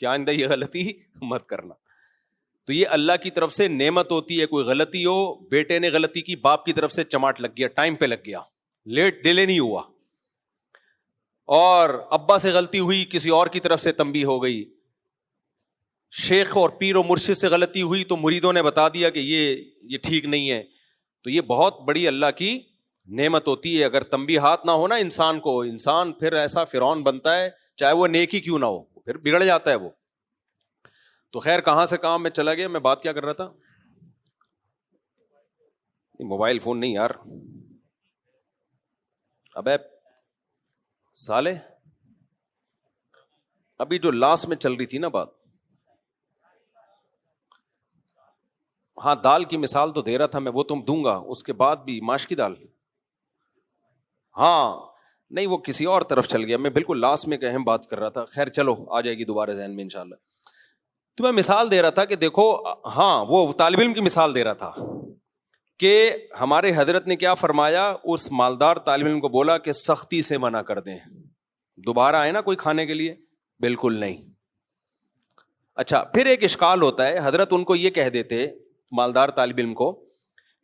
کہ آئندہ یہ غلطی مت کرنا. تو یہ اللہ کی طرف سے نعمت ہوتی ہے. کوئی غلطی ہو, بیٹے نے غلطی کی, باپ کی طرف سے چماٹ لگ گیا, ٹائم پہ لگ گیا, لیٹ ڈیلے نہیں ہوا. اور ابا سے غلطی ہوئی, کسی اور کی طرف سے تنبیہ ہو گئی. شیخ اور پیر و مرشد سے غلطی ہوئی تو مریدوں نے بتا دیا کہ یہ ٹھیک نہیں ہے. تو یہ بہت بڑی اللہ کی نعمت ہوتی ہے. اگر تنبیہات نہ ہونا انسان کو, انسان پھر ایسا فرعون بنتا ہے, چاہے وہ نیک ہی کیوں نہ ہو, پھر بگڑ جاتا ہے وہ. تو خیر کہاں سے کہاں میں چلا گیا, میں بات کیا کر رہا تھا؟ موبائل فون نہیں یار, ابے سالے, ابھی جو لاسٹ میں چل رہی تھی نا بات, ہاں دال کی مثال تو دے رہا تھا میں, وہ تم دوں گا اس کے بعد بھی. ماش کی دال, ہاں نہیں وہ کسی اور طرف چل گیا, میں بالکل لاسٹ میں ایک اہم بات کر رہا تھا. خیر چلو آ جائے گی دوبارہ ذہن میں انشاءاللہ. تو میں مثال دے رہا تھا کہ دیکھو, ہاں وہ طالب علم کی مثال دے رہا تھا کہ ہمارے حضرت نے کیا فرمایا, اس مالدار طالب علم کو بولا کہ سختی سے منع کر دیں, دوبارہ آئے نا کوئی کھانے کے لیے, بالکل نہیں. اچھا پھر ایک اشکال ہوتا ہے, حضرت ان کو یہ کہہ دیتے مالدار طالب علم کو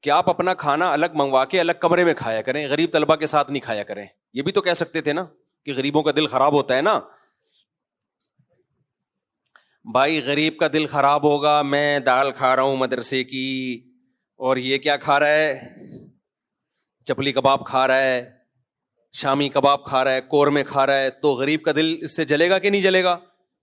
کہ آپ اپنا کھانا الگ منگوا کے الگ کمرے میں کھایا کریں, غریب طلبہ کے ساتھ نہیں کھایا کریں. یہ بھی تو کہہ سکتے تھے نا کہ غریبوں کا دل خراب ہوتا ہے نا. بھائی غریب کا دل خراب ہوگا, میں دال کھا رہا ہوں مدرسے کی, اور یہ کیا کھا رہا ہے, چپلی کباب کھا رہا ہے, شامی کباب کھا رہا ہے, قورمے کھا رہا ہے, تو غریب کا دل اس سے جلے گا کہ نہیں جلے گا؟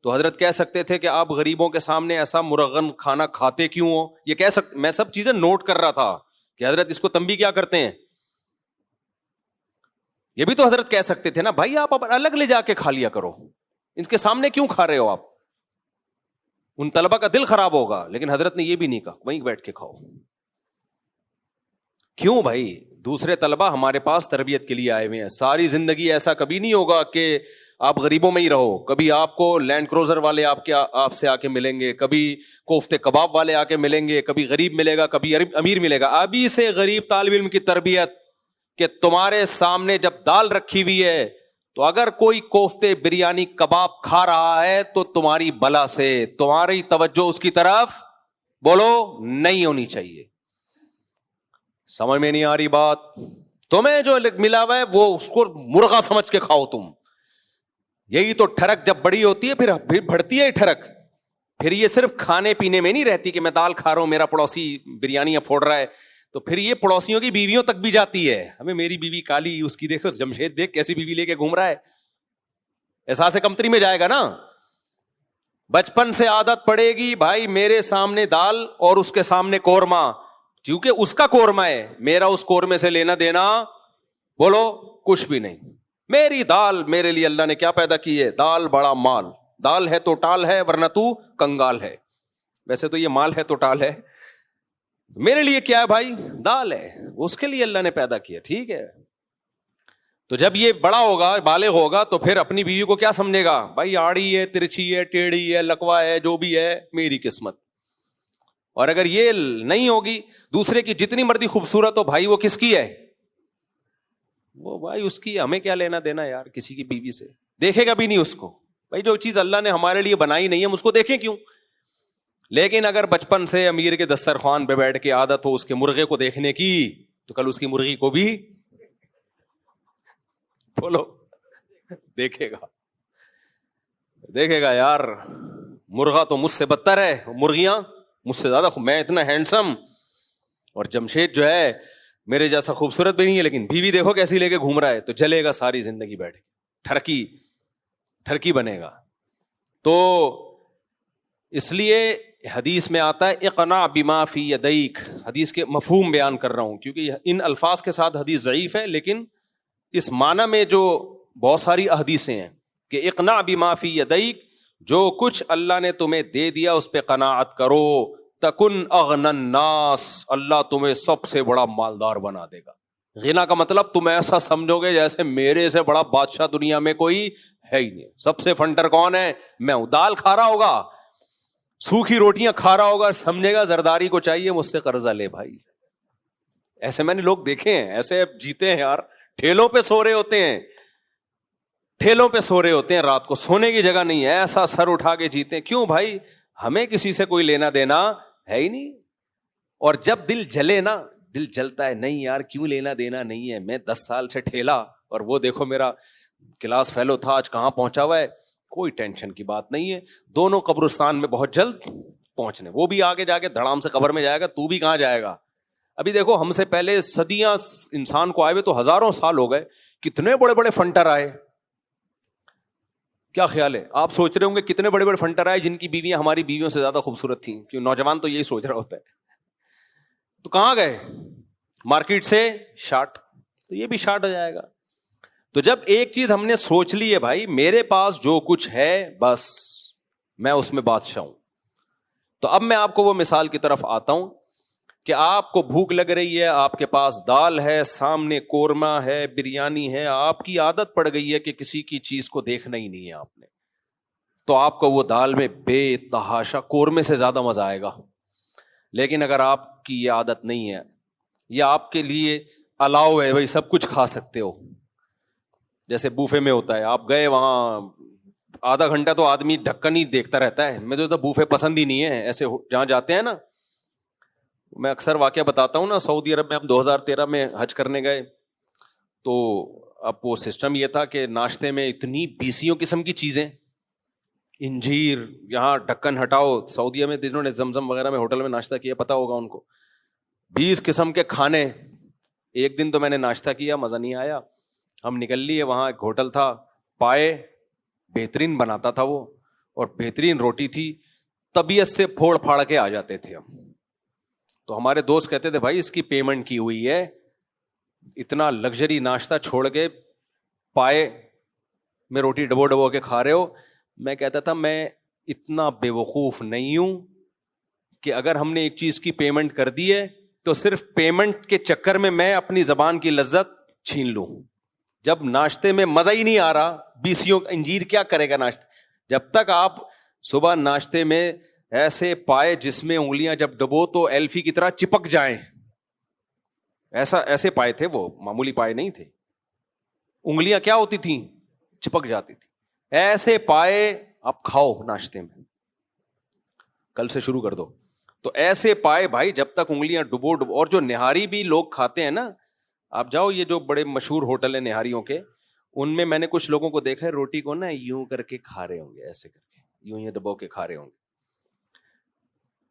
تو حضرت کہہ سکتے تھے کہ آپ غریبوں کے سامنے ایسا مرغن کھانا کھاتے کیوں ہو, یہ کہہ سکتے. میں سب چیزیں نوٹ کر رہا تھا کہ حضرت اس کو تنبیہ کیا کرتے ہیں. یہ بھی تو حضرت کہہ سکتے تھے نا, بھائی آپ الگ لے جا کے کھا لیا کرو, ان کے سامنے کیوں کھا رہے ہو آپ, ان طلبہ کا دل خراب ہوگا. لیکن حضرت نے یہ بھی نہیں کہا وہیں بیٹھ کے کھاؤ. کیوں بھائی, دوسرے طلبہ ہمارے پاس تربیت کے لیے آئے ہوئے ہیں. ساری زندگی ایسا کبھی نہیں ہوگا کہ آپ غریبوں میں ہی رہو. کبھی آپ کو لینڈ کروزر والے آپ سے آ کے ملیں گے, کبھی کوفتے کباب والے آ کے ملیں گے, کبھی غریب ملے گا, کبھی امیر ملے گا. ابھی سے غریب طالب علم کی تربیت کہ تمہارے سامنے جب دال رکھی ہوئی ہے تو اگر کوئی کوفتے بریانی کباب کھا رہا ہے تو تمہاری بلا سے تمہاری توجہ اس کی طرف بولو نہیں ہونی چاہیے. سمجھ میں نہیں آ رہی بات؟ تمہیں جو ملا ہوا ہے وہ اس کو مرغا سمجھ کے کھاؤ تم. یہی تو ٹھڑک جب بڑی ہوتی ہے پھر بڑھتی ہے ٹھڑک. پھر یہ صرف کھانے پینے میں نہیں رہتی کہ میں دال کھا رہا ہوں, میرا پڑوسی بریانیاں پھوڑ رہا ہے, تو پھر یہ پڑوسیوں کی بیویوں تک بھی جاتی ہے. ہمیں میری بیوی کالی, اس کی دیکھو جمشید دیکھ کیسی بیوی لے کے گھوم رہا ہے, احساس کمتری میں جائے گا نا. بچپن سے عادت پڑے گی بھائی میرے سامنے دال اور اس کے سامنے قورمہ, کیونکہ اس کا قورمہ ہے, میرا اس قورمے سے لینا دینا بولو کچھ بھی نہیں. میری دال میرے لیے اللہ نے کیا پیدا کی ہے, دال بڑا مال, دال ہے تو ٹال ہے ورنہ تو کنگال ہے. ویسے تو یہ مال ہے تو ٹال ہے, میرے لیے کیا ہے بھائی, دال ہے, اس کے لیے اللہ نے پیدا کیا. ٹھیک ہے, تو جب یہ بڑا ہوگا بالغ ہوگا تو پھر اپنی بیوی کو کیا سمجھے گا, بھائی آڑی ہے, ترچھی ہے, ٹیڑھی ہے, لکوا ہے, جو بھی ہے میری قسمت. اور اگر یہ نہیں ہوگی, دوسرے کی جتنی مرضی خوبصورت ہو بھائی وہ کس کی ہے, وہ بھائی اس کی, ہمیں کیا لینا دینا یار کسی کی بیوی سے, دیکھے گا بھی نہیں اس کو. بھائی جو چیز اللہ نے ہمارے لیے بنائی نہیں ہے ہم اس کو دیکھیں کیوں. لیکن اگر بچپن سے امیر کے دسترخوان پہ بیٹھ کے عادت ہو اس کے مرغے کو دیکھنے کی, تو کل اس کی مرغی کو بھی بولو دیکھے گا یار, مرغا تو مجھ سے بدتر ہے, مرغیاں مجھ سے زیادہ, میں اتنا ہینڈسم اور جمشید جو ہے میرے جیسا خوبصورت بھی نہیں ہے, لیکن بیوی دیکھو کیسی لے کے گھوم رہا ہے, تو جلے گا ساری زندگی بیٹھ کے, ٹھرکی بنے گا. تو اس لیے حدیث میں آتا ہے اقنع بما فی یدیک, حدیث کے مفہوم بیان کر رہا ہوں کیونکہ ان الفاظ کے ساتھ حدیث ضعیف ہے, لیکن اس معنی میں جو بہت ساری احادیثیں ہیں کہ اقنع بما فی یدیک, جو کچھ اللہ نے تمہیں دے دیا اس پہ قناعت کرو, تکن اغنى الناس, اللہ تمہیں سب سے بڑا مالدار بنا دے گا. غنا کا مطلب تم ایسا سمجھو گے جیسے میرے سے بڑا بادشاہ دنیا میں کوئی ہے ہی نہیں. سب سے فنٹر کون ہے, میں ہوں. دال کھا رہا ہوگا, سوکھی روٹیاں کھا رہا ہوگا, سمجھے گا زرداری کو چاہیے مجھ سے قرضہ لے بھائی. ایسے میں نے لوگ دیکھے ہیں, ایسے جیتے ہیں یار, ٹھیلوں پہ سو رہے ہوتے ہیں, ٹھیلوں پہ سو رہے ہوتے ہیں رات کو, سونے کی جگہ نہیں ہے, ایسا سر اٹھا کے جیتے ہیں. کیوں بھائی؟ ہمیں کسی سے کوئی لینا دینا ہے ہی نہیں. اور جب دل جلے نا, دل جلتا ہے, نہیں یار کیوں لینا دینا نہیں ہے, میں 10 سال سے ٹھیلا اور وہ دیکھو میرا کلاس فیلو تھا آج کہاں پہنچا ہوا ہے, کوئی ٹینشن کی بات نہیں ہے. دونوں قبرستان میں بہت جلد پہنچنے, وہ بھی آگے جا کے دھڑام سے قبر میں جائے گا, تو بھی کہاں جائے گا. ابھی دیکھو ہم سے پہلے صدیاں انسان کو آئے ہوئے تو ہزاروں سال ہو گئے, کتنے بڑے بڑے فنٹر آئے. کیا خیال ہے, آپ سوچ رہے ہوں گے کتنے بڑے بڑے فنٹر آئے جن کی بیویاں ہماری بیویوں سے زیادہ خوبصورت تھیں, کیوں نوجوان تو یہی سوچ رہا ہوتا ہے. تو کہاں گئے؟ مارکیٹ سے شارٹ, تو یہ بھی شارٹ ہو جائے گا. تو جب ایک چیز ہم نے سوچ لی ہے بھائی میرے پاس جو کچھ ہے بس میں اس میں بادشاہ ہوں, تو اب میں آپ کو وہ مثال کی طرف آتا ہوں کہ آپ کو بھوک لگ رہی ہے, آپ کے پاس دال ہے, سامنے قورمہ ہے, بریانی ہے, آپ کی عادت پڑ گئی ہے کہ کسی کی چیز کو دیکھنا ہی نہیں ہے آپ نے, تو آپ کو وہ دال میں بے تحاشا قورمے سے زیادہ مزہ آئے گا. لیکن اگر آپ کی یہ عادت نہیں ہے, یا آپ کے لیے الاؤ ہے بھائی سب کچھ کھا سکتے ہو, جیسے بوفے میں ہوتا ہے, آپ گئے وہاں آدھا گھنٹہ تو آدمی ڈھکن ہی دیکھتا رہتا ہے. مجھے تو بوفے پسند ہی نہیں ہے, ایسے جہاں جاتے ہیں نا, میں اکثر واقعہ بتاتا ہوں نا, سعودی عرب میں ہم 2013 میں حج کرنے گئے, تو اب وہ سسٹم یہ تھا کہ ناشتے میں اتنی 20 قسم کی چیزیں, انجیر, یہاں ڈھکن ہٹاؤ, سعودیہ میں جنہوں نے زمزم وغیرہ میں ہوٹل میں ناشتہ کیا پتا ہوگا ان کو, 20 قسم کے کھانے. ایک دن تو میں نے ناشتہ کیا, مزہ نہیں آیا, ہم نکل لیے, وہاں ایک ہوٹل تھا, پائے بہترین بناتا تھا وہ, اور بہترین روٹی تھی, طبیعت سے پھوڑ پھاڑ کے آ جاتے تھے ہم. تو ہمارے دوست کہتے تھے بھائی اس کی پیمنٹ کی ہوئی ہے, اتنا لگژری ناشتہ چھوڑ کے پائے میں روٹی ڈبو ڈبو کے کھا رہے ہو. میں کہتا تھا میں اتنا بے وقوف نہیں ہوں کہ اگر ہم نے ایک چیز کی پیمنٹ کر دی ہے تو صرف پیمنٹ کے چکر میں اپنی زبان کی لذت چھین لوں. جب ناشتے میں مزہ ہی نہیں آ رہا, 20 انجیر کیا کرے گا ناشتے, جب تک آپ صبح ناشتے میں ایسے پائے جس میں انگلیاں جب ڈبو تو ایلفی کی طرح چپک جائیں, ایسے پائے تھے وہ, معمولی پائے نہیں تھے, انگلیاں کیا ہوتی تھیں, چپک جاتی تھی. ایسے پائے آپ کھاؤ ناشتے میں, کل سے شروع کر دو. تو ایسے پائے بھائی جب تک انگلیاں ڈبو ڈبو. اور جو نہاری بھی لوگ کھاتے ہیں نا, آپ جاؤ یہ جو بڑے مشہور ہوٹل ہیں نہاریوں کے, ان میں نے کچھ لوگوں کو دیکھا ہے روٹی کو نا یوں کر کے کھا رہے ہوں گے, ایسے کر کے یوں یہ ڈبو کے کھا رہے ہوں گے.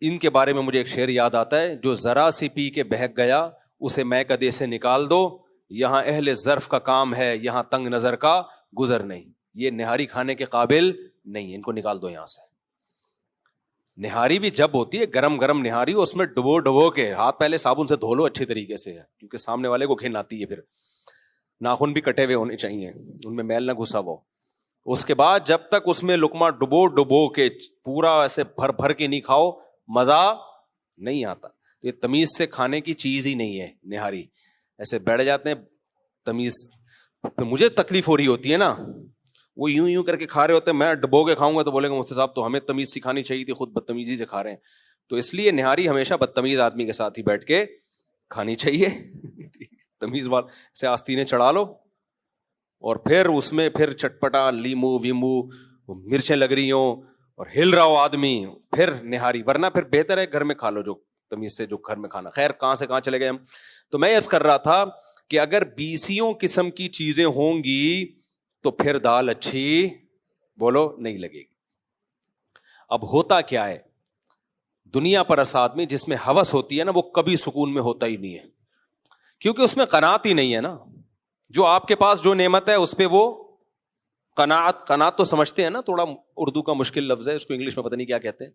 ان کے بارے میں مجھے ایک شعر یاد آتا ہے, جو ذرا سی پی کے بہک گیا اسے میں کدے سے نکال دو, یہاں اہل ظرف کا کام ہے یہاں تنگ نظر کا گزر نہیں. یہ نہاری کھانے کے قابل نہیں ہے, ان کو نکال دو یہاں سے. نہاری بھی جب ہوتی ہے گرم گرم نہاری, اس میں ڈبو ڈبو کے ہاتھ پہلے صابن سے دھو لو اچھی طریقے سے, کیونکہ سامنے والے کو گھن آتی ہے, پھر ناخن بھی کٹے ہوئے ہونے چاہیے, ان میں میل نہ گھسا ہو. اس کے بعد جب تک اس میں لقمہ ڈبو ڈبو کے پورا ایسے بھر بھر کے نہیں کھاؤ مزہ نہیں آتا. تو یہ تمیز سے کھانے کی چیز ہی نہیں ہے نہاری. ایسے بیٹھ جاتے ہیں تمیز, مجھے تکلیف ہو رہی ہوتی ہے نا, وہ یوں کر کے کھا رہے ہوتے ہیں, میں ڈبو کے کھاؤں گا تو بولے گا مفتی صاحب تو ہمیں تمیز سکھانی چاہیے تھی, خود بدتمیزی سے کھا رہے ہیں. تو اس لیے نہاری ہمیشہ بدتمیز آدمی کے ساتھ ہی بیٹھ کے کھانی چاہیے. تمیز وال سے آستینیں چڑھا لو, اور پھر اس میں پھر چٹپٹا لیمو ویمو مرچیں لگ رہی ہوں اور ہل رہا ہو آدمی, پھر نہاری. ورنہ پھر بہتر ہے گھر میں کھا لو جو تمیز سے جو گھر میں کھانا. خیر کہاں سے کہاں چلے گئے ہم. تو میں عرض کر رہا تھا کہ اگر 20 قسم کی چیزیں ہوں گی تو پھر دال اچھی بولو نہیں لگے گی. اب ہوتا کیا ہے, دنیا پر اس آدمی جس میں ہوس ہوتی ہے نا وہ کبھی سکون میں ہوتا ہی نہیں ہے, کیونکہ اس میں قناعت ہی نہیں ہے نا. جو آپ کے پاس جو نعمت ہے اس پہ وہ قناعت تو سمجھتے ہیں نا, تھوڑا اردو کا مشکل لفظ ہے, اس کو انگلش میں پتہ نہیں کیا کہتے ہیں,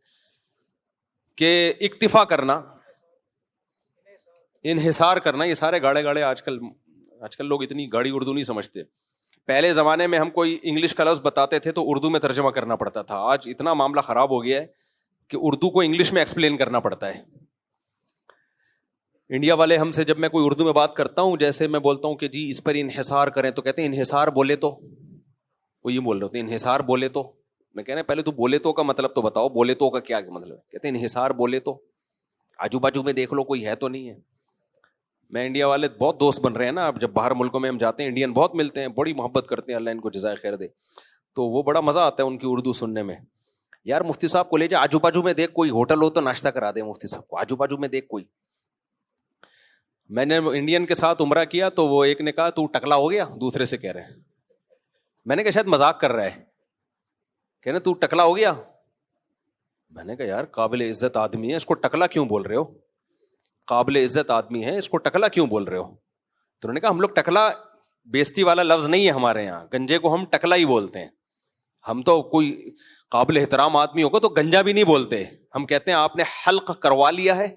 کہ اکتفا کرنا, انحصار کرنا. یہ سارے گاڑے آج کل لوگ اتنی گاڑی اردو نہیں سمجھتے. پہلے زمانے میں ہم کوئی انگلش کا لفظ بتاتے تھے تو اردو میں ترجمہ کرنا پڑتا تھا. آج اتنا معاملہ خراب ہو گیا ہے کہ اردو کو انگلش میں ایکسپلین کرنا پڑتا ہے. انڈیا والے ہم سے جب میں کوئی اردو میں بات کرتا ہوں, جیسے میں بولتا ہوں کہ جی اس پر انحصار کریں, تو کہتے ہیں انحصار بولے تو, وہ یہ بول رہے ہوتے ہیں انحصار بولے تو. میں کہنا پہلے تو بولے تو کا مطلب تو بتاؤ, بولے تو کا کیا مطلب ہے. کہتے ہیں انحصار بولے تو, آجو باجو میں دیکھ لو کوئی ہے تو نہیں ہے. میں انڈیا والے بہت دوست بن رہے ہیں نا, اب جب باہر ملکوں میں ہم جاتے ہیں انڈین بہت ملتے ہیں, بڑی محبت کرتے ہیں, اللہ ان کو جزائے خیر دے. تو وہ بڑا مزہ آتا ہے ان کی اردو سننے میں. یار مفتی صاحب کو لے جا, آجو باجو میں دیکھ کوئی ہوٹل ہو تو ناشتہ کرا دے مفتی صاحب کو, آجو باجو میں دیکھ کوئی. میں نے انڈین کے ساتھ عمرہ کیا تو وہ ایک نے کہا تو ٹکلا ہو گیا, دوسرے سے کہہ رہے ہیں. میں نے کہا شاید مذاق کر رہا ہے, کہنے تو ٹکلا ہو گیا. میں نے کہا یار قابل عزت آدمی ہے, اس کو ٹکلا کیوں بول رہے ہو؟ قابل عزت آدمی ہے, اس کو ٹکلا کیوں بول رہے ہو؟ تو انہوں نے کہا ہم لوگ ٹکلا بےزتی والا لفظ نہیں ہے ہمارے یہاں, گنجے کو ہم ٹکلا ہی بولتے ہیں. ہم تو کوئی قابل احترام آدمی ہوگا تو گنجا بھی نہیں بولتے, ہم کہتے ہیں آپ نے حلق کروا لیا ہے,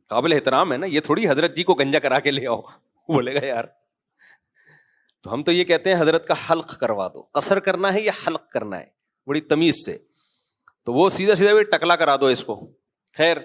قابل احترام ہے نا, یہ تھوڑی حضرت جی کو گنجا کرا کے لے آؤ. بولے گا یار, تو ہم تو یہ کہتے ہیں حضرت کا حلق کروا دو. قصر کرنا ہے یا حلق کرنا ہے, بڑی تمیز سے. تو وہ سیدھا سیدھا بھی ٹکلا کرا دو اس کو. خیر